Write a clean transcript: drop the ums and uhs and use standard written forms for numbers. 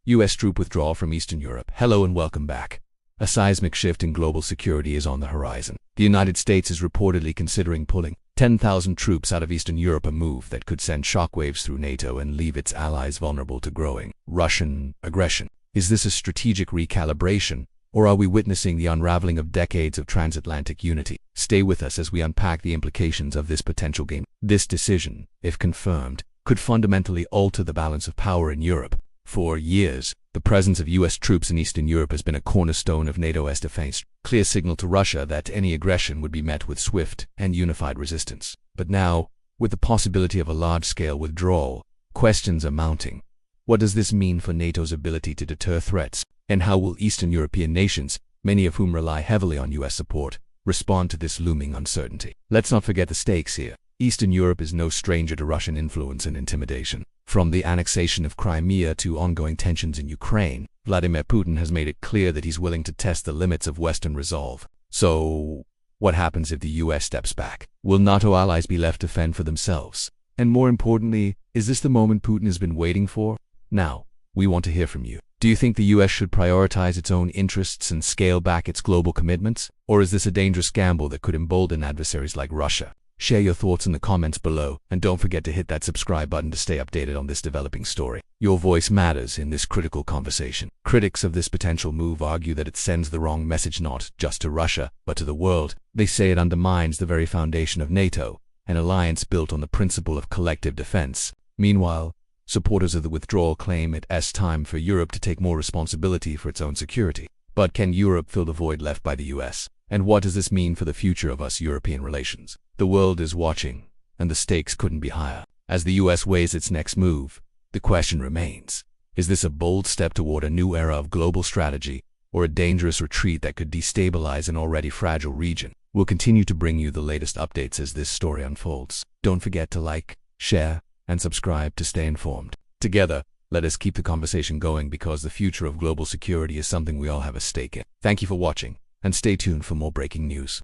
U.S. troop withdrawal from Eastern Europe. Hello and welcome back. A seismic shift in global security is on the horizon. The United States is reportedly considering pulling 10,000 troops out of Eastern Europe, a move that could send shockwaves through NATO and leave its allies vulnerable to growing Russian aggression. Is this a strategic recalibration, or are we witnessing the unraveling of decades of transatlantic unity? Stay with us as we unpack the implications of this potential game. This decision, if confirmed, could fundamentally alter the balance of power in Europe. For years, the presence of U.S. troops in Eastern Europe has been a cornerstone of NATO's defense, clear signal to Russia that any aggression would be met with swift and unified resistance. But now, with the possibility of a large-scale withdrawal, questions are mounting. What does this mean for NATO's ability to deter threats? And how will Eastern European nations, many of whom rely heavily on U.S. support, respond to this looming uncertainty? Let's not forget the stakes here. Eastern Europe is no stranger to Russian influence and intimidation. From the annexation of Crimea to ongoing tensions in Ukraine, Vladimir Putin has made it clear that he's willing to test the limits of Western resolve. So, what happens if the U.S. steps back? Will NATO allies be left to fend for themselves? And more importantly, is this the moment Putin has been waiting for? Now, we want to hear from you. Do you think the U.S. should prioritize its own interests and scale back its global commitments? Or is this a dangerous gamble that could embolden adversaries like Russia? Share your thoughts in the comments below, and don't forget to hit that subscribe button to stay updated on this developing story. Your voice matters in this critical conversation. Critics of this potential move argue that it sends the wrong message not just to Russia, but to the world. They say it undermines the very foundation of NATO, an alliance built on the principle of collective defense. Meanwhile, supporters of the withdrawal claim it's time for Europe to take more responsibility for its own security. But can Europe fill the void left by the U.S.? And what does this mean for the future of us European relations? The world is watching, and the stakes couldn't be higher. As the U.S. weighs its next move, the question remains, is this a bold step toward a new era of global strategy, or a dangerous retreat that could destabilize an already fragile region? We'll continue to bring you the latest updates as this story unfolds. Don't forget to like, share, and subscribe to stay informed. Together, let us keep the conversation going, because the future of global security is something we all have a stake in. Thank you for watching, and stay tuned for more breaking news.